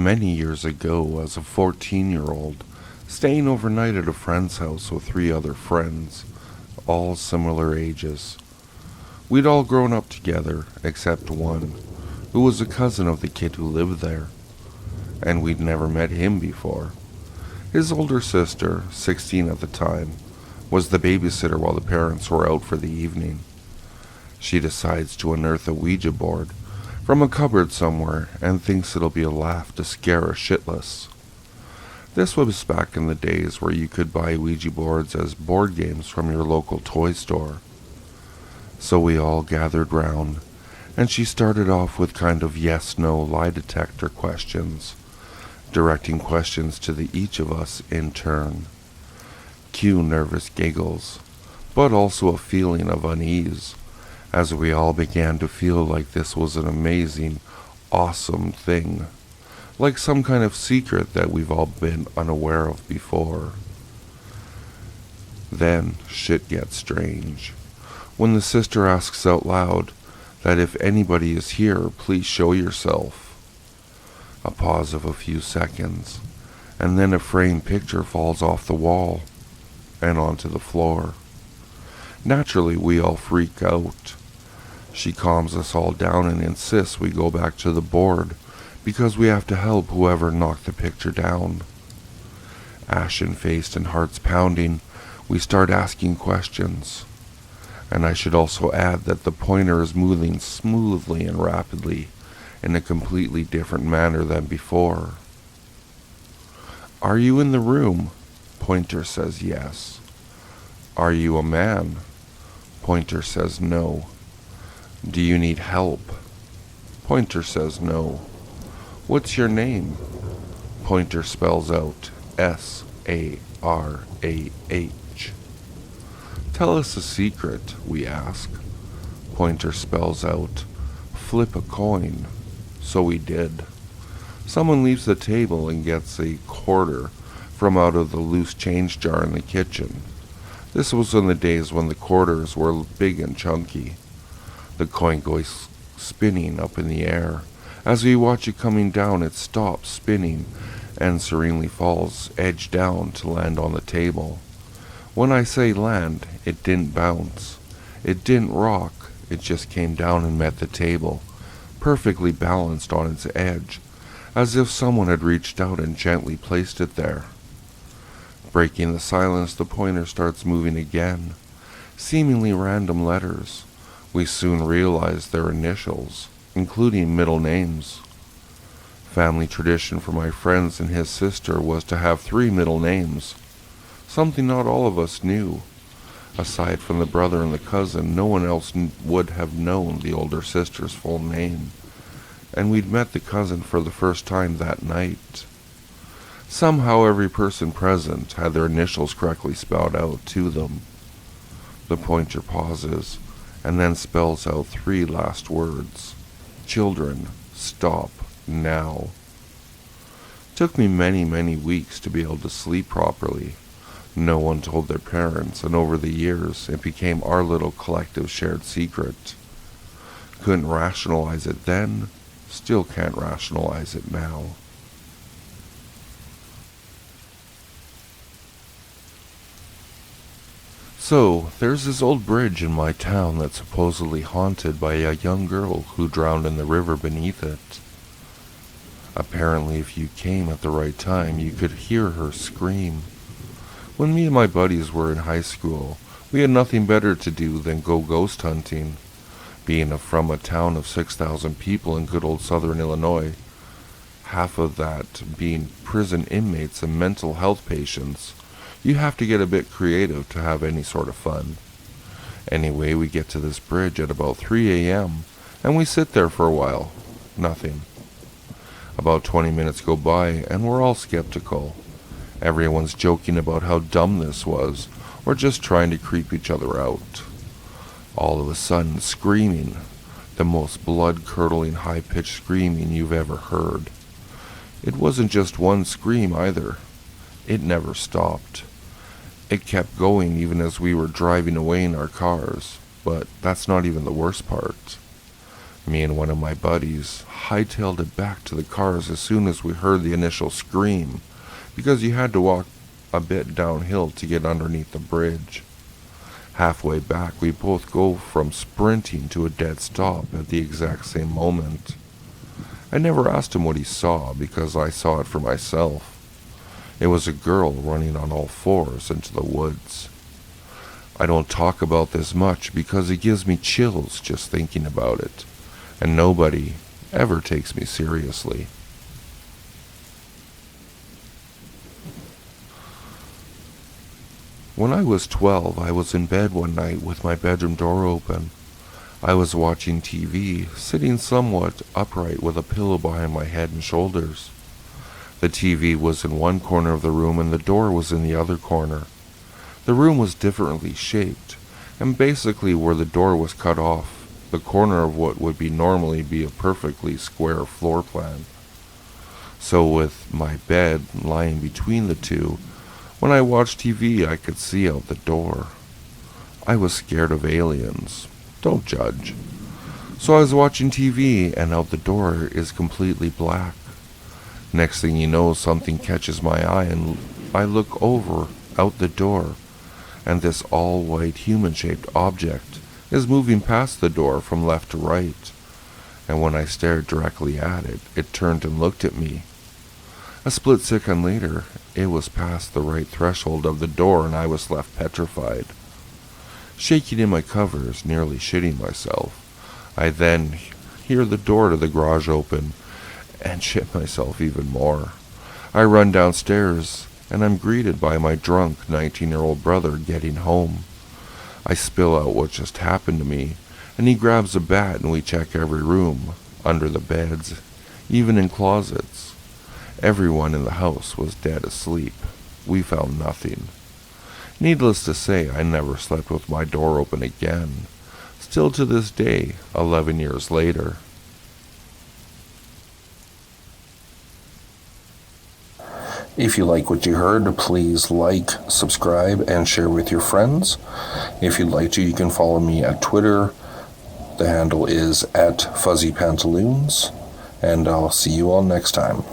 Many years ago, as a 14-year-old, staying overnight at a friend's house with 3 other friends, all similar ages. We'd all grown up together, except one, who was a cousin of the kid who lived there, and we'd never met him before. His older sister, 16 at the time, was the babysitter while the parents were out for the evening. She decides to unearth a Ouija board from a cupboard somewhere and thinks it'll be a laugh to scare us shitless. This was back in the days where you could buy Ouija boards as board games from your local toy store. So we all gathered round, and she started off with kind of yes-no lie detector questions, directing questions to each of us in turn. Cue nervous giggles, but also a feeling of unease, as we all began to feel like this was an amazing, awesome thing, like some kind of secret that we've all been unaware of before. Then shit gets strange, when the sister asks out loud that if anybody is here, please show yourself. A pause of a few seconds, and then a framed picture falls off the wall and onto the floor. Naturally, we all freak out. She calms us all down and insists we go back to the board because we have to help whoever knocked the picture down. Ashen-faced and hearts pounding, we start asking questions. And I should also add that the pointer is moving smoothly and rapidly in a completely different manner than before. Are you in the room? Pointer says yes. Are you a man? Pointer says no. Do you need help? Pointer says no. What's your name? Pointer spells out S-A-R-A-H. Tell us a secret, we ask. Pointer spells out, flip a coin. So we did. Someone leaves the table and gets a quarter from out of the loose change jar in the kitchen. This was in the days when the quarters were big and chunky. The coin goes spinning up in the air. As we watch it coming down, it stops spinning and serenely falls edge down to land on the table. When I say land, it didn't bounce. It didn't rock. It just came down and met the table, perfectly balanced on its edge, as if someone had reached out and gently placed it there. Breaking the silence, the pointer starts moving again. Seemingly random letters. We soon realize their initials, including middle names. Family tradition for my friends and his sister was to have 3 middle names, something not all of us knew. Aside from the brother and the cousin, no one else would have known the older sister's full name, and we'd met the cousin for the first time that night. Somehow every person present had their initials correctly spelled out to them. The pointer pauses, and then spells out 3 last words. Children, stop, now. Took me many weeks to be able to sleep properly. No one told their parents, and over the years, it became our little collective shared secret. Couldn't rationalize it then, still can't rationalize it now. So, there's this old bridge in my town that's supposedly haunted by a young girl who drowned in the river beneath it. Apparently, if you came at the right time, you could hear her scream. When me and my buddies were in high school, we had nothing better to do than go ghost hunting. Being from a town of 6,000 people in good old southern Illinois, half of that being prison inmates and mental health patients, you have to get a bit creative to have any sort of fun. Anyway, we get to this bridge at about 3 a.m., and we sit there for a while. Nothing. About 20 minutes go by, and we're all skeptical. Everyone's joking about how dumb this was, or just trying to creep each other out. All of a sudden, screaming. The most blood-curdling, high-pitched screaming you've ever heard. It wasn't just one scream either. It never stopped. It kept going even as we were driving away in our cars, but that's not even the worst part. Me and one of my buddies hightailed it back to the cars as soon as we heard the initial scream, because you had to walk a bit downhill to get underneath the bridge. Halfway back, we both go from sprinting to a dead stop at the exact same moment. I never asked him what he saw because I saw it for myself. It was a girl running on all fours into the woods. I don't talk about this much because it gives me chills just thinking about it, and nobody ever takes me seriously. When I was 12, I was in bed one night with my bedroom door open. I was watching TV, sitting somewhat upright with a pillow behind my head and shoulders. The TV was in one corner of the room and the door was in the other corner. The room was differently shaped, and basically where the door was cut off, the corner of what would normally be a perfectly square floor plan. So with my bed lying between the two, when I watched TV I could see out the door. I was scared of aliens. Don't judge. So I was watching TV and out the door is completely black. Next thing you know, something catches my eye and I look over out the door, and this all-white human-shaped object is moving past the door from left to right. And when I stared directly at it, it turned and looked at me. A split second later, it was past the right threshold of the door and I was left petrified. Shaking in my covers, nearly shitting myself, I then hear the door to the garage open and shit myself even more. I run downstairs and I'm greeted by my drunk 19-year-old brother getting home. I spill out what just happened to me, and he grabs a bat and we check every room, under the beds, even in closets. Everyone in the house was dead asleep. We found nothing. Needless to say, I never slept with my door open again. Still to this day, 11 years later. If you like what you heard, please like, subscribe, and share with your friends. If you'd like to, you can follow me at Twitter. The handle is @FuzzyPantaloons, and I'll see you all next time.